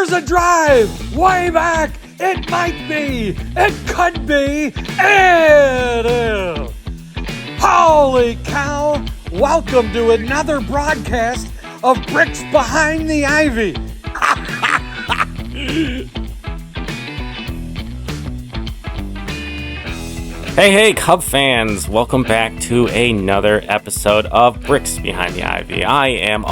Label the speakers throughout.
Speaker 1: There's a drive way back. It might be. It could be. It is. Holy cow. Welcome to another broadcast of Bricks Behind the Ivy.
Speaker 2: Hey, Cub fans! Welcome back to another episode of Bricks Behind the Ivy. I am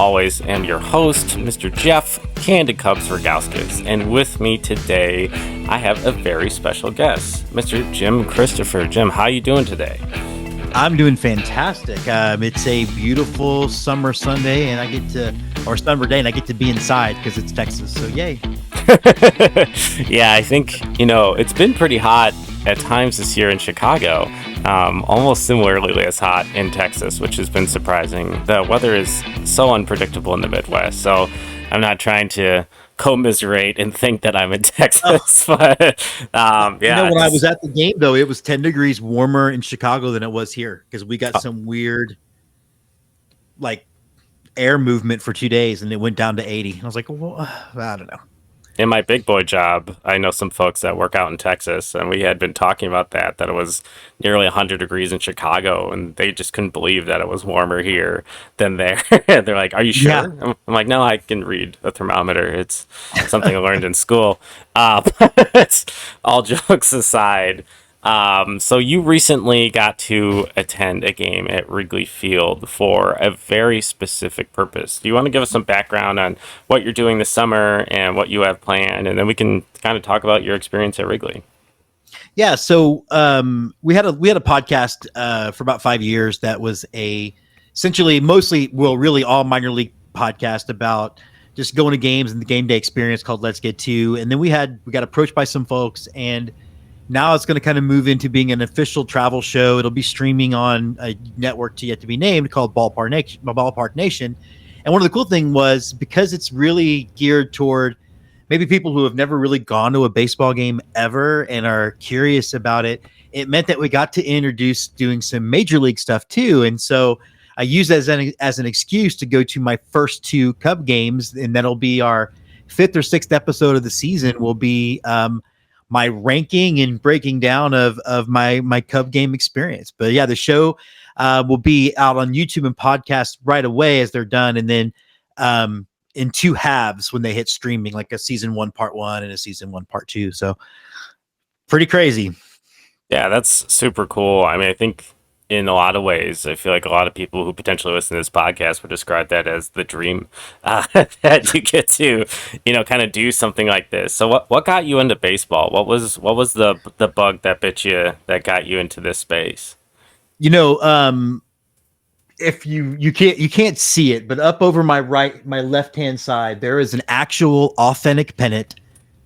Speaker 2: your host, Mr. Jeff CandidCubs Ragauskis, and with me today, I have a very special guest, Mr. Jim Christopher. Jim, how you doing today?
Speaker 3: I'm doing fantastic. It's a beautiful summer Sunday, and summer day, and I get to be inside because it's Texas. So yay!
Speaker 2: Yeah, I think it's been pretty hot at times this year in Chicago, almost similarly as hot in Texas, which has been surprising. The weather is so unpredictable in the Midwest, so I'm not trying to commiserate and think that I'm in Texas, but yeah.
Speaker 3: When I was at the game, though, it was 10 degrees warmer in Chicago than it was here because we got some weird, air movement for 2 days, and it went down to 80. I was like, well, I don't know.
Speaker 2: In my big boy job, I know some folks that work out in Texas, and we had been talking about that it was nearly 100 degrees in Chicago, and they just couldn't believe that it was warmer here than there. They're like, are you sure? Yeah. I'm like, no, I can read a thermometer. It's something I learned in school. But all jokes aside, so you recently got to attend a game at Wrigley Field for a very specific purpose. Do you want to give us some background on what you're doing this summer and what you have planned, and then we can kind of talk about your experience at Wrigley?
Speaker 3: Yeah, so we had a podcast for about 5 years that was really all minor league podcast about just going to games and the game day experience called Let's Get To, and then we got approached by some folks, and now it's going to kind of move into being an official travel show. It'll be streaming on a network yet to be named called Ballpark Nation. And one of the cool things was because it's really geared toward maybe people who have never really gone to a baseball game ever and are curious about it, it meant that we got to introduce doing some major league stuff too. And so I used as an excuse to go to my first two Cub games, and that'll be our 5th or 6th episode of the season will be my ranking and breaking down of my Cub game experience. But yeah, the show will be out on YouTube and podcast right away as they're done. And then in 2 halves when they hit streaming, like a season 1 part 1 and a season 1 part 2. So pretty crazy. Yeah,
Speaker 2: that's super cool. I mean, I think in a lot of ways, I feel like a lot of people who potentially listen to this podcast would describe that as the dream that you get to, kind of do something like this. So what got you into baseball? What was the bug that bit you that got you into this space?
Speaker 3: If you can't see it, but up over my left-hand side, there is an actual authentic pennant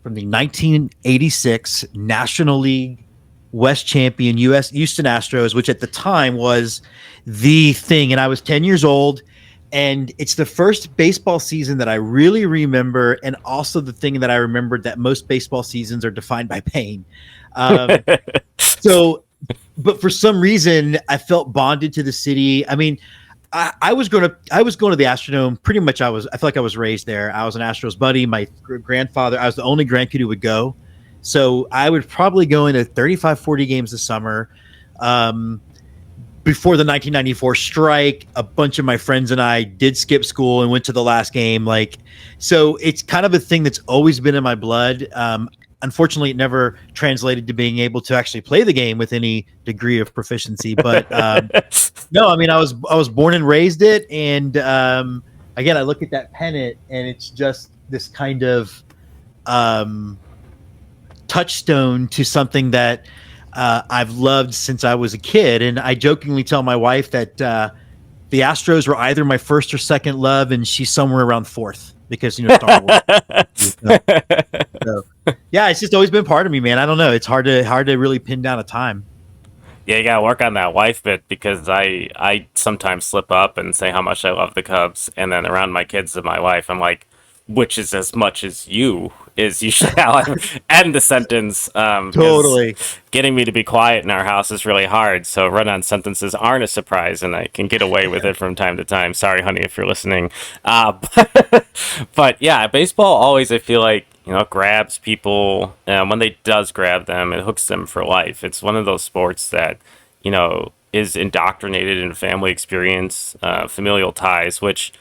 Speaker 3: from the 1986 National League West champion Houston Astros, which at the time was the thing. And I was 10 years old, and it's the first baseball season that I really remember. And also the thing that I remembered that most baseball seasons are defined by pain. But for some reason I felt bonded to the city. I mean, I was going to the Astrodome pretty much. I feel like I was raised there. I was an Astros buddy. My grandfather, I was the only grandkid who would go. So I would probably go into 35, 40 games this summer. Before the 1994 strike, a bunch of my friends and I did skip school and went to the last game. So it's kind of a thing that's always been in my blood. Unfortunately, it never translated to being able to actually play the game with any degree of proficiency. But no, I mean, I was born and raised it. And again, I look at that pennant, and it's just this kind of touchstone to something that I've loved since I was a kid. And I jokingly tell my wife that the Astros were either my first or second love, and she's somewhere around 4th because Star Wars. So, yeah, it's just always been part of me, man. I don't know. It's hard to really pin down a time.
Speaker 2: Yeah, you gotta work on that wife bit, because I sometimes slip up and say how much I love the Cubs, and then around my kids and my wife, I'm like, which is as much as you is usually how I end the sentence.
Speaker 3: Totally.
Speaker 2: Getting me to be quiet in our house is really hard, so run-on sentences aren't a surprise, and I can get away with it from time to time. Sorry, honey, if you're listening. But yeah, baseball always, I feel like, it grabs people. When they does grab them, it hooks them for life. It's one of those sports that, is indoctrinated in family experience, familial ties, which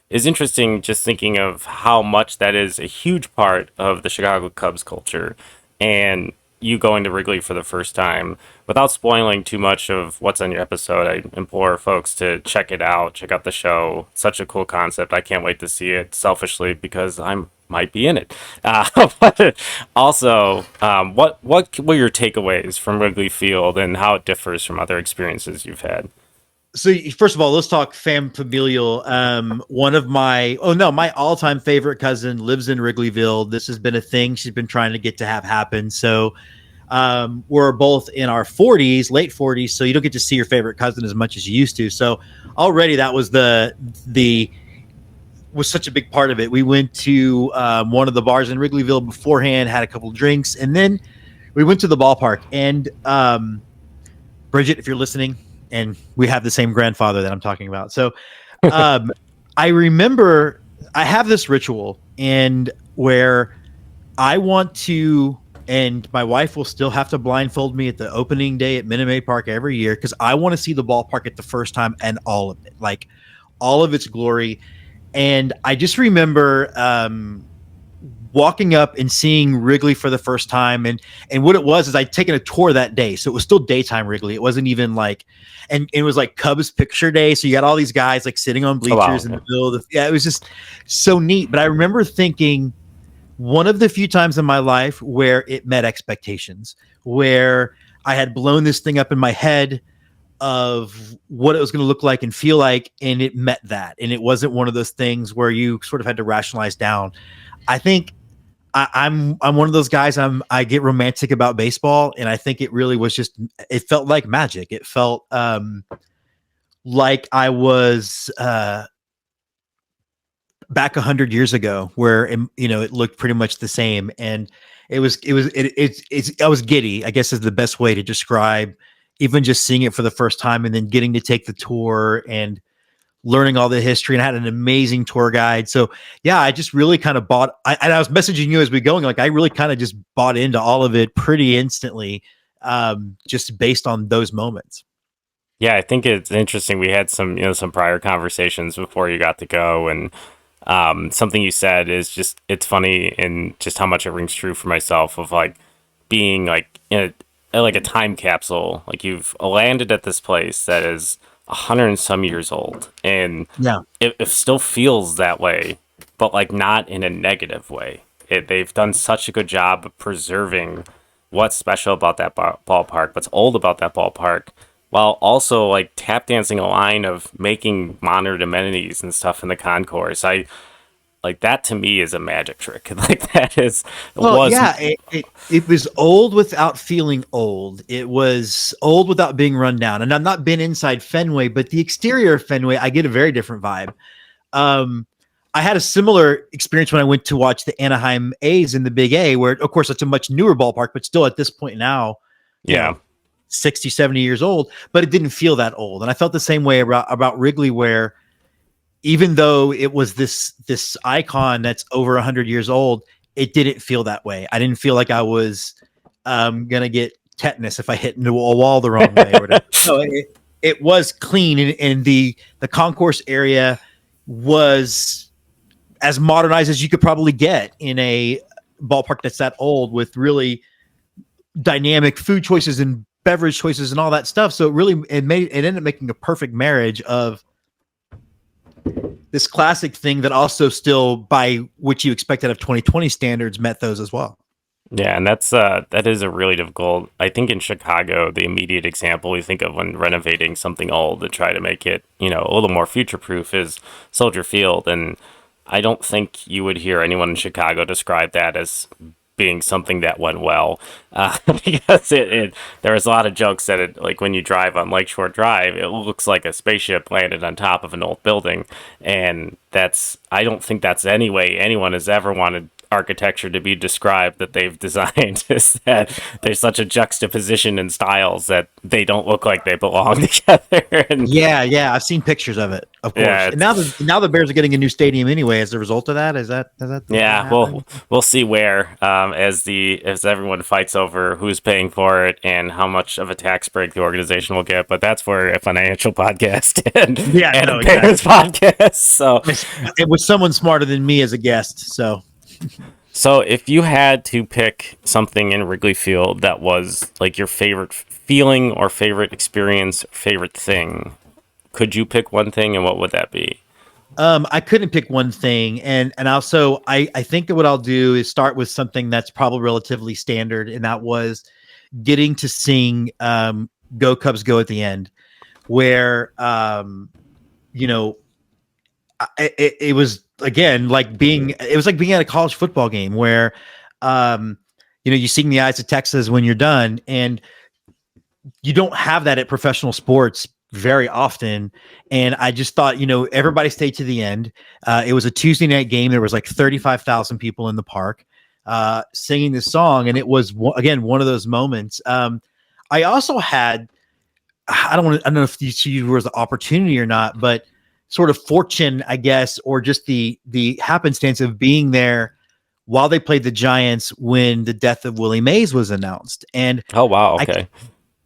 Speaker 2: is interesting just thinking of how much that is a huge part of the Chicago Cubs culture. And you going to Wrigley for the first time, without spoiling too much of what's on your episode, I implore folks to check out the show. Such a cool concept. I can't wait to see it selfishly because I might be in it. But also, what were your takeaways from Wrigley Field and how it differs from other experiences you've had?
Speaker 3: So first of all, let's talk familial. One of my all-time favorite cousin lives in Wrigleyville. This has been a thing she's been trying to get to have happen. So we're both in our 40s, late 40s. So you don't get to see your favorite cousin as much as you used to. So already that was was such a big part of it. We went to one of the bars in Wrigleyville beforehand, had a couple of drinks, and then we went to the ballpark. And Bridget, if you're listening, and we have the same grandfather that I'm talking about. So I remember I have this ritual and where I want to, and my wife will still have to blindfold me at the opening day at Minute Maid Park every year because I want to see the ballpark at the first time and all of it, like all of its glory. And I just remember walking up and seeing Wrigley for the first time. And what it was is I'd taken a tour that day. So it was still daytime Wrigley. It wasn't even like, and it was like Cubs picture day. So you got all these guys like sitting on bleachers in the middle of it was just so neat. But I remember thinking one of the few times in my life where it met expectations, where I had blown this thing up in my head of what it was going to look like and feel like, and it met that. And it wasn't one of those things where you sort of had to rationalize down. I think I'm one of those guys. I get romantic about baseball, and I think it really was just. It felt like magic. It felt like I was back 100 years ago, where it looked pretty much the same, and I was giddy, I guess is the best way to describe even just seeing it for the first time, and then getting to take the tour and learning all the history, and I had an amazing tour guide. So yeah, I just really kind of and I was messaging you as we going, like I really kind of just bought into all of it pretty instantly, just based on those moments.
Speaker 2: Yeah, I think it's interesting. We had some prior conversations before you got to go, and something you said is just, it's funny and just how much it rings true for myself of like being like in like a time capsule. Like you've landed at this place that is 100 and some years old, and
Speaker 3: yeah,
Speaker 2: it still feels that way, but like not in a negative way. They've done such a good job of preserving what's special about that ballpark, what's old about that ballpark, while also like tap dancing a line of making modern amenities and stuff in the concourse. I like that. To me is a magic trick. Like that is
Speaker 3: it was old without feeling old. It was old without being run down. And I've not been inside Fenway, but the exterior of Fenway, I get a very different vibe. I had a similar experience when I went to watch the Anaheim A's in the Big A, where of course it's a much newer ballpark, but still at this point now, 60, 70 years old, but it didn't feel that old. And I felt the same way about Wrigley, where even though it was this icon that's over 100 years old, it didn't feel that way. I didn't feel like I was gonna get tetanus if I hit into a wall the wrong way or whatever. So it was clean, and the concourse area was as modernized as you could probably get in a ballpark that's that old, with really dynamic food choices and beverage choices and all that stuff. So it ended up making a perfect marriage of this classic thing that also still, by which you expect out of 2020 standards, met those as well.
Speaker 2: Yeah, and that is a really difficult. I think in Chicago, the immediate example we think of when renovating something old to try to make it, a little more future proof is Soldier Field, and I don't think you would hear anyone in Chicago describe that as being something that went well, because there was a lot of jokes that like when you drive on Lakeshore Drive, it looks like a spaceship landed on top of an old building, and I don't think that's any way anyone has ever wanted architecture to be described that they've designed is that there's such a juxtaposition in styles that they don't look like they belong together. And
Speaker 3: Yeah, I've seen pictures of it, of course.
Speaker 2: Yeah,
Speaker 3: And now the Bears are getting a new stadium anyway as a result of that. Is that
Speaker 2: yeah, we'll see where as everyone fights over who's paying for it and how much of a tax break the organization will get. But that's for a financial podcast and a Bears podcast. So
Speaker 3: it was someone smarter than me as a guest.
Speaker 2: So if you had to pick something in Wrigley Field that was like your favorite feeling or favorite experience, favorite thing, could you pick one thing, and what would that be?
Speaker 3: I couldn't pick one thing, and also I think that what I'll do is start with something that's probably relatively standard, and that was getting to sing "Go Cubs Go" at the end, where it was again like being at a college football game where you sing the Eyes of Texas when you're done, and you don't have that at professional sports very often. And I just thought, everybody stayed to the end. It was a Tuesday night game. There was like 35,000 people in the park singing this song. And it was, again, one of those moments. I also had, I don't know if you see it was the opportunity or not, but sort of fortune, I guess, or just the happenstance of being there while they played the Giants when the death of Willie Mays was announced. And
Speaker 2: oh, wow. Okay.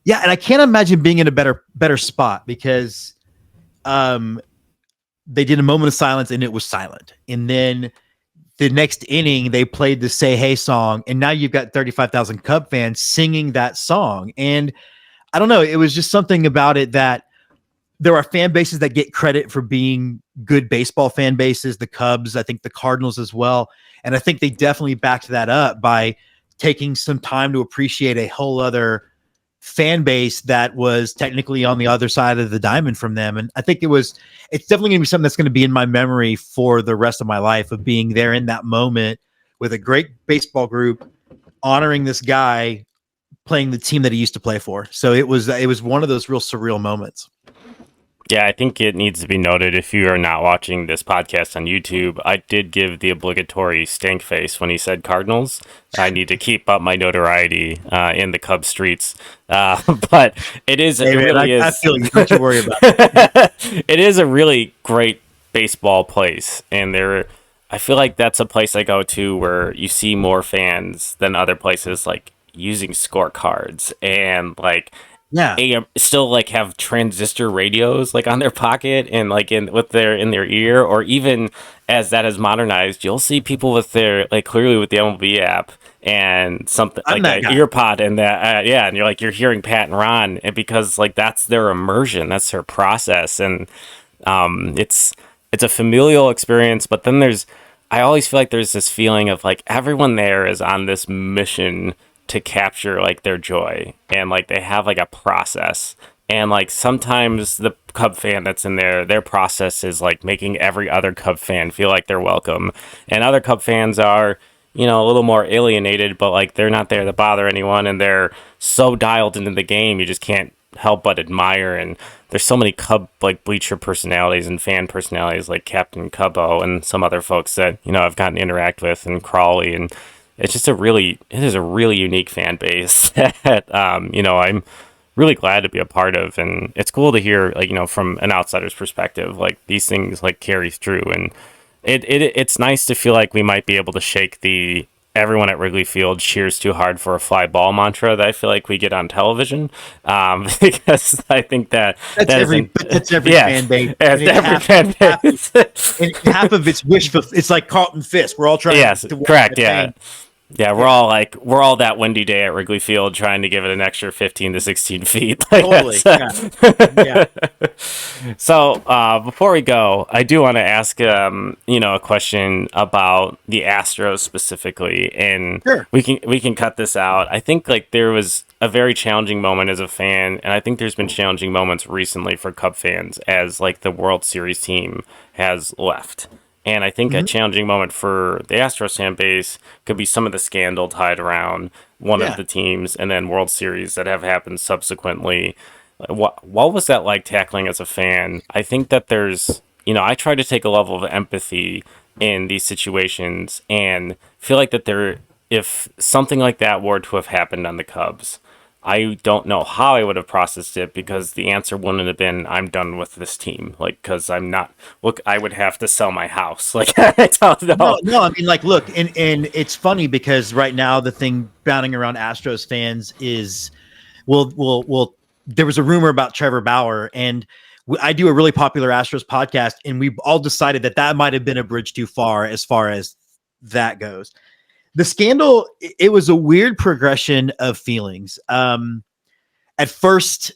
Speaker 3: And I can't imagine being in a better spot because they did a moment of silence and it was silent. And then the next inning, they played the Say Hey song. And now you've got 35,000 Cub fans singing that song. And I don't know, it was just something about it that there are fan bases that get credit for being good baseball fan bases, the Cubs, I think the Cardinals as well. And I think they definitely backed that up by taking some time to appreciate a whole other fan base that was technically on the other side of the diamond from them. And I think it's definitely going to be something that's going to be in my memory for the rest of my life, of being there in that moment with a great baseball group, honoring this guy playing the team that he used to play for. So it was one of those real surreal moments.
Speaker 2: Yeah, I think it needs to be noted, if you are not watching this podcast on YouTube, I did give the obligatory stank face when he said Cardinals. I need to keep up my notoriety in the Cubs streets. But it is,
Speaker 3: hey,
Speaker 2: it
Speaker 3: man,
Speaker 2: really is.
Speaker 3: I feel you. Don't you worry about it.
Speaker 2: It is a really great baseball place. And I feel like that's a place I go to where you see more fans than other places, like using scorecards and like, still like have transistor radios like on their pocket and like in their ear, or even as that is modernized, you'll see people with their like clearly with the MLB app and something like an ear pod and that and you're hearing Pat and Ron, and because like that's their immersion, that's their process, and it's a familial experience. But then I always feel like there's this feeling of like everyone there is on this mission to capture like their joy, and like they have like a process, and like sometimes the Cub fan that's in there, their process is like making every other Cub fan feel like they're welcome, and other Cub fans are a little more alienated, but like they're not there to bother anyone, and they're so dialed into the game you just can't help but admire. And there's so many Cub like bleacher personalities and fan personalities like Captain Cubbo and some other folks that I've gotten to interact with, and Crawley, and it is a really unique fan base that, I'm really glad to be a part of. And it's cool to hear, like, from an outsider's perspective, like these things like carry through. And it's nice to feel like we might be able to shake the everyone at Wrigley Field cheers too hard for a fly ball mantra that I feel like we get on television. Because I think that's every
Speaker 3: fan base.
Speaker 2: That's every fan base.
Speaker 3: And half of it's it's like Carlton Fisk. We're all trying to
Speaker 2: correct. Yeah. Yeah, we're all that windy day at Wrigley Field trying to give it an extra 15 to 16 feet.
Speaker 3: Totally. Yeah.
Speaker 2: So before we go, I do want to ask a question about the Astros specifically, and
Speaker 3: sure.
Speaker 2: we can cut this out. I think like there was a very challenging moment as a fan, and I think there's been challenging moments recently for Cub fans as like the World Series team has left. And I think a challenging moment for the Astros fan base could be some of the scandal tied around one of the teams, and then World Series that have happened subsequently. What was that like tackling as a fan? I think that there's, I try to take a level of empathy in these situations and feel like that if something like that were to have happened on the Cubs, I don't know how I would have processed it, because the answer wouldn't have been, I'm done with this team. Like, because I'm not, look, I would have to sell my house. Like, I don't know.
Speaker 3: No. I mean, like, look, and it's funny because right now the thing bounding around Astros fans is, well. There was a rumor about Trevor Bauer, and I do a really popular Astros podcast, and we all decided that might have been a bridge too far as that goes. The scandal, it was a weird progression of feelings. At first,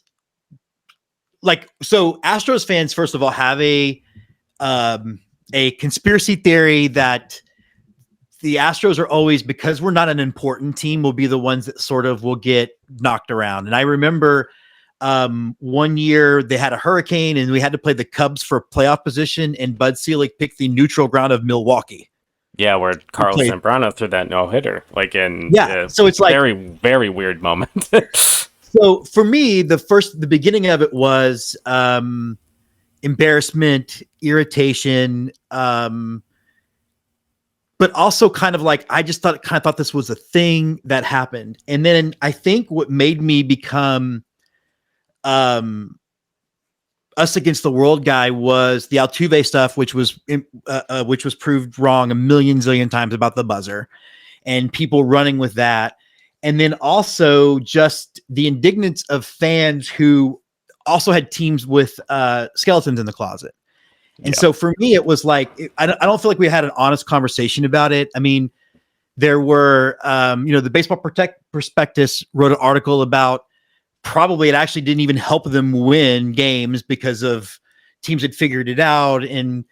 Speaker 3: so Astros fans, first of all, have a conspiracy theory that the Astros are always, because we're not an important team, will be the ones that sort of will get knocked around. And I remember one year they had a hurricane and we had to play the Cubs for playoff position, and Bud Selig picked the neutral ground of Milwaukee.
Speaker 2: Yeah, where Carlos Zambrano threw that no-hitter. Like,
Speaker 3: so it's like
Speaker 2: very, very weird moment.
Speaker 3: So for me, the beginning of it was embarrassment, irritation, but also kind of like, I just thought this was a thing that happened. And then I think what made me become us against the world guy was the Altuve stuff, which was proved wrong a zillion times about the buzzer, and people running with that. And then also just the indignance of fans who also had teams with skeletons in the closet. And so for me, it was like, I don't feel like we had an honest conversation about it. I mean, there were, the Baseball Prospectus wrote an article about, probably it actually didn't even help them win games because of teams had figured it out. And,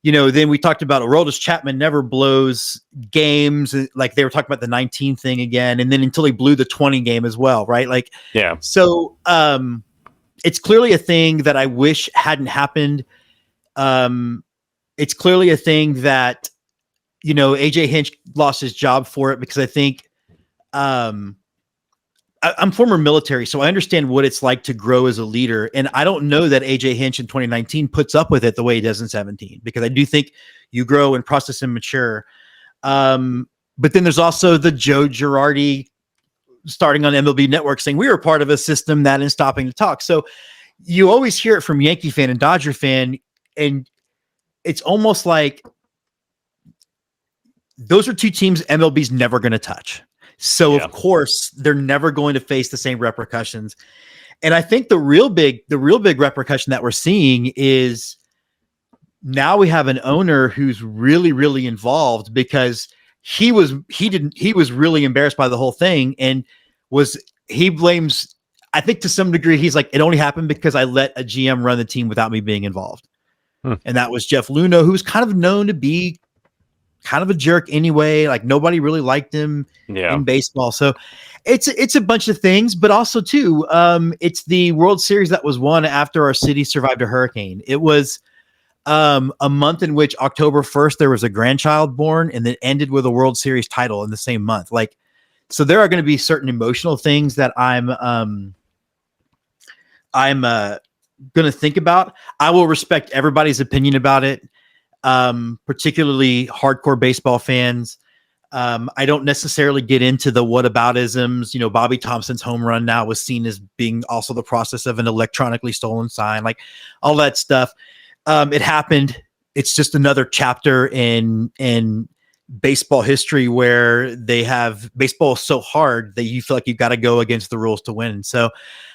Speaker 3: then we talked about Aroldis Chapman never blows games. Like, they were talking about the 19 thing again. And then until he blew the 20 game as well. Right. Like,
Speaker 2: yeah.
Speaker 3: So it's clearly a thing that I wish hadn't happened. It's clearly a thing that, AJ Hinch lost his job for it, because I think, I'm former military, so I understand what it's like to grow as a leader. And I don't know that AJ Hinch in 2019 puts up with it the way he does in 17, because I do think you grow and process and mature. But then there's also the Joe Girardi starting on MLB Network saying we were part of a system that is stopping the talk. So you always hear it from Yankee fan and Dodger fan, and it's almost like those are two teams MLB's never going to touch. So of course they're never going to face the same repercussions. And I think the real big repercussion that we're seeing is now we have an owner who's really, really involved, because he was really embarrassed by the whole thing, and he blames, I think to some degree, he's like, it only happened because I let a GM run the team without me being involved. And that was Jeff Luhnow, who's kind of known to be kind of a jerk anyway. Like, nobody really liked him in baseball. So it's a bunch of things, but also too, it's the World Series that was won after our city survived a hurricane. It was a month in which October 1st, there was a grandchild born, and then ended with a World Series title in the same month. Like, so there are going to be certain emotional things that I'm going to think about. I will respect everybody's opinion about it. Particularly hardcore baseball fans. I don't necessarily get into the whataboutisms. Bobby Thompson's home run now was seen as being also the process of an electronically stolen sign, like all that stuff. It happened. It's just another chapter in baseball history where they have baseball so hard that you feel like you've got to go against the rules to win. So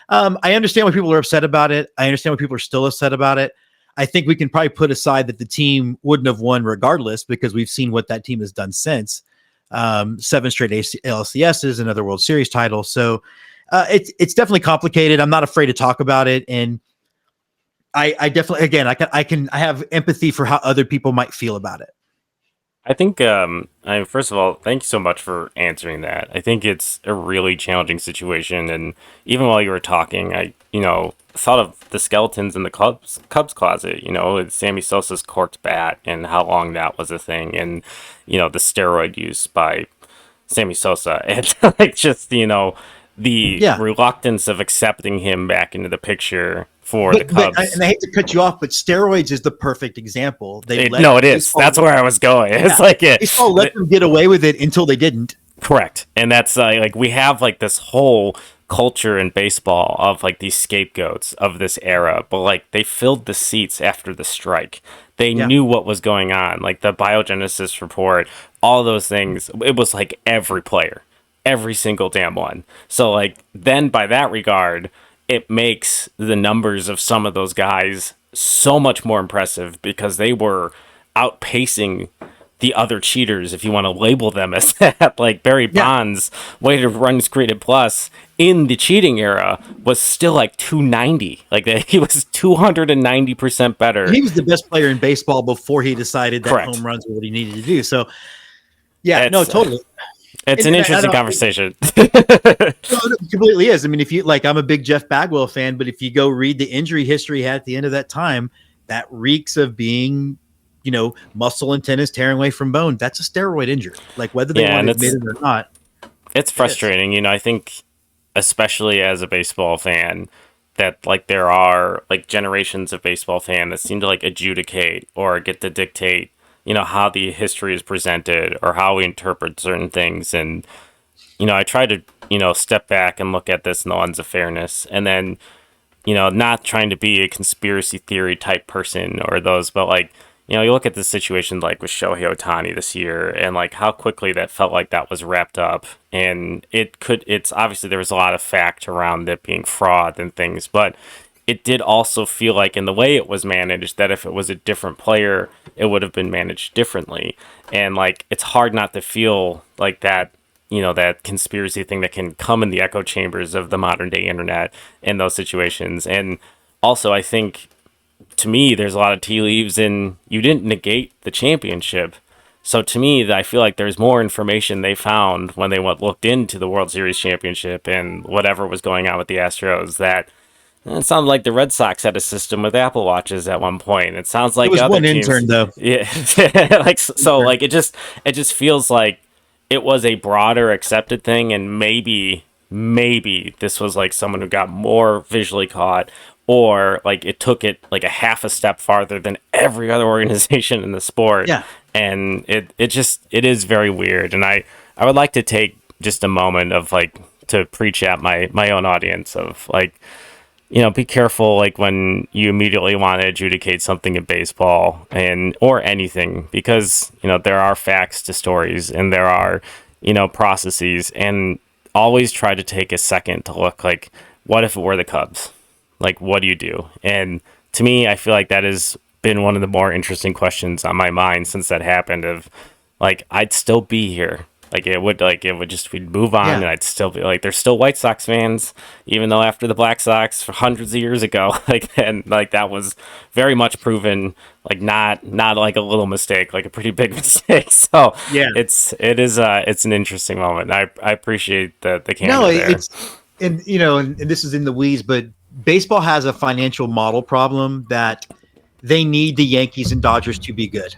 Speaker 3: I understand why people are upset about it. I understand why people are still upset about it. I think we can probably put aside that the team wouldn't have won regardless, because we've seen what that team has done since. 7 straight LCSs, another World Series title. So it's definitely complicated. I'm not afraid to talk about it. And I definitely, again, I have empathy for how other people might feel about it.
Speaker 2: I think, first of all, thank you so much for answering that. I think it's a really challenging situation. And even while you were talking, I thought of the skeletons in the Cubs closet, Sammy Sosa's corked bat and how long that was a thing. And, the steroid use by Sammy Sosa. And like, just, the reluctance of accepting him back into the picture for the Cubs.
Speaker 3: And I hate to cut you off, but steroids is the perfect example.
Speaker 2: It is. That's where I was going. It's like
Speaker 3: baseball let them get away with it until they didn't.
Speaker 2: Correct. And that's like we have like this whole culture in baseball of like these scapegoats of this era, but like they filled the seats after the strike. They knew what was going on, like the biogenesis report, all those things. It was like every player, every single damn one. So like then by that regard, it makes the numbers of some of those guys so much more impressive because they were outpacing the other cheaters, if you want to label them as that. Like Barry Bonds' weighted runs created plus in the cheating era was still like 290. Like he was 290% better.
Speaker 3: He was the best player in baseball before he decided that home runs were what he needed to do. So, totally.
Speaker 2: It's an interesting conversation.
Speaker 3: It completely is. I mean, if you like, I'm a big Jeff Bagwell fan, but if you go read the injury history he had at the end of that time, that reeks of being, muscle and tendons tearing away from bone. That's a steroid injury. Like whether they want to admit it or not.
Speaker 2: It's frustrating. I think especially as a baseball fan that like there are like generations of baseball fans that seem to like adjudicate or get to dictate, how the history is presented or how we interpret certain things. And, I try to, step back and look at this in the lens of fairness and then, not trying to be a conspiracy theory type person or those, but like, you look at the situation like with Shohei Ohtani this year and like how quickly that felt like that was wrapped up. And it's obviously there was a lot of fact around it being fraud and things, but it did also feel like in the way it was managed that if it was a different player, it would have been managed differently. And like, it's hard not to feel like that, that conspiracy thing that can come in the echo chambers of the modern day internet in those situations. And also I think, to me, there's a lot of tea leaves in you didn't negate the championship. So to me, I feel like there's more information they found when they looked into the World Series championship and whatever was going on with the Astros that it sounded like the Red Sox had a system with Apple Watches at one point. It sounds like
Speaker 3: it was
Speaker 2: other
Speaker 3: one
Speaker 2: teams,
Speaker 3: intern though.
Speaker 2: Yeah, like it just feels like it was a broader accepted thing, and maybe this was like someone who got more visually caught. Or like it took it like a half a step farther than every other organization in the sport. Yeah. And it is very weird. And I would like to take just a moment of like to preach at my own audience of like, be careful like when you immediately want to adjudicate something in baseball or anything, because, there are facts to stories and there are, processes, and always try to take a second to look like, what if it were the Cubs? Like, what do you do? And to me, I feel like that has been one of the more interesting questions on my mind since that happened of like, I'd still be here. Like we'd move on and I'd still be like, there's still White Sox fans, even though after the Black Sox for hundreds of years ago, and that was very much proven, like not like a little mistake, like a pretty big mistake. So it's an interesting moment. I appreciate the candor there.
Speaker 3: And this is in the weeds, but baseball has a financial model problem that they need the Yankees and Dodgers to be good.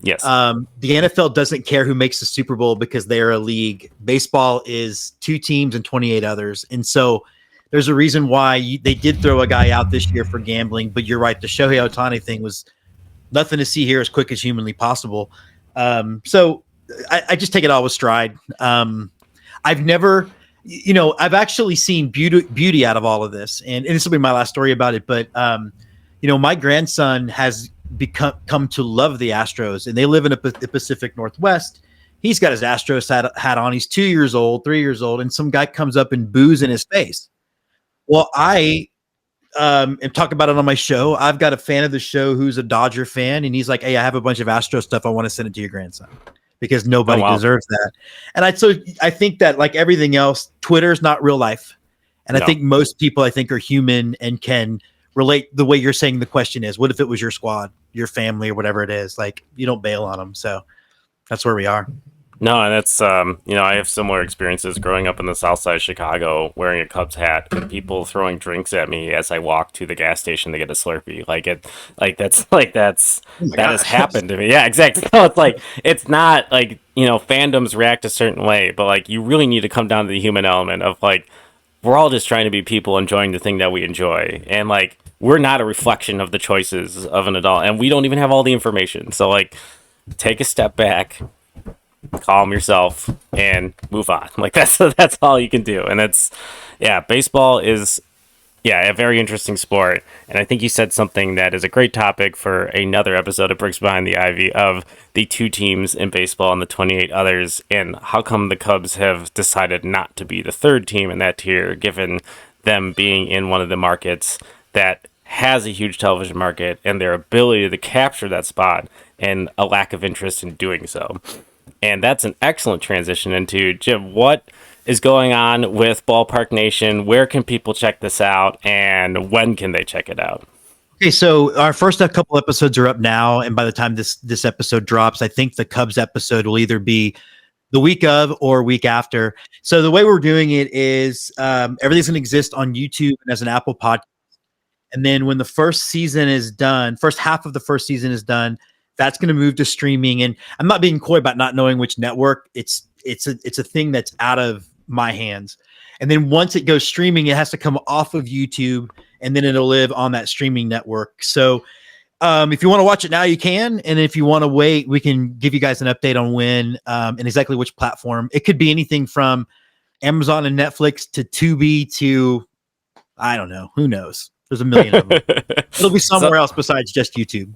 Speaker 2: Yes.
Speaker 3: The NFL doesn't care who makes the Super Bowl because they are a league. Baseball is 2 teams and 28 others. And so there's a reason why they did throw a guy out this year for gambling. But you're right. The Shohei Ohtani thing was nothing to see here as quick as humanly possible. So I just take it all with stride. I've never... I've actually seen beauty out of all of this, and this will be my last story about it. But my grandson has come to love the Astros, and they live in the Pacific Northwest. He's got his Astros hat on. He's 2 years old, 3 years old, and some guy comes up and boos in his face. Well, I am talking about it on my show. I've got a fan of the show who's a Dodger fan, and he's like, "Hey, I have a bunch of Astro stuff. I want to send it to your grandson." Because nobody deserves that. And I think that like everything else, Twitter is not real life. And I think most people are human and can relate the way you're saying the question is, what if it was your squad, your family, or whatever it is? Like, you don't bail on them. So that's where we are.
Speaker 2: No, and that's I have similar experiences growing up in the South Side of Chicago, wearing a Cubs hat, and people throwing drinks at me as I walk to the gas station to get a Slurpee. That has happened to me. Yeah, exactly. So it's not like fandoms react a certain way, but like you really need to come down to the human element of like, we're all just trying to be people enjoying the thing that we enjoy. And like, we're not a reflection of the choices of an adult, and we don't even have all the information. So like, take a step back, calm yourself, and move on. Like that's all you can do. And baseball is a very interesting sport. And I think you said something that is a great topic for another episode of Bricks Behind the Ivy, of the 2 teams in baseball and the 28 others, and how come the Cubs have decided not to be the 3rd team in that tier, given them being in one of the markets that has a huge television market and their ability to capture that spot, and a lack of interest in doing so. And that's an excellent transition into, Jim, what is going on with Ballpark Nation? Where can people check this out, and when can they check it out?
Speaker 3: Okay, so our first couple episodes are up now, and by the time this episode drops, I think the Cubs episode will either be the week of or week after. So the way we're doing it is everything's going to exist on YouTube and as an Apple podcast. And then when the first half of the first season is done, that's going to move to streaming. And I'm not being coy about not knowing which network. It's a thing that's out of my hands. And then once it goes streaming, it has to come off of YouTube, and then it'll live on that streaming network. So if you want to watch it now, you can. And if you want to wait, we can give you guys an update on when and exactly which platform. It could be anything from Amazon and Netflix to Tubi to, I don't know, who knows? There's a million of them. It'll be somewhere else besides just YouTube.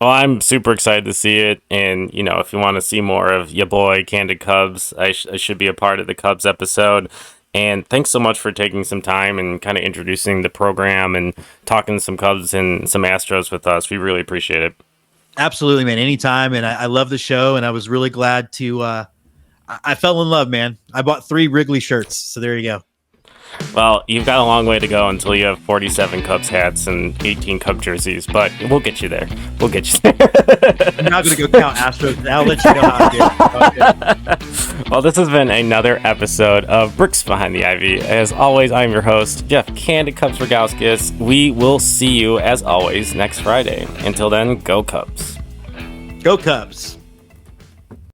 Speaker 2: Well, I'm super excited to see it. And, if you want to see more of your boy, Candid Cubs, I should be a part of the Cubs episode. And thanks so much for taking some time and kind of introducing the program and talking some Cubs and some Astros with us. We really appreciate it.
Speaker 3: Absolutely, man. Anytime. And I love the show. And I was really glad to, I fell in love, man. I bought 3 Wrigley shirts. So there you go.
Speaker 2: Well, you've got a long way to go until you have 47 Cubs hats and 18 Cub jerseys, but we'll get you there. I'm
Speaker 3: not going to go count Astros. I'll let you know how I do.
Speaker 2: Well, this has been another episode of Bricks Behind the Ivy. As always, I'm your host, Jeff Candid Cubs Ragauskis. We will see you, as always, next Friday. Until then, go Cubs.
Speaker 3: Go Cubs.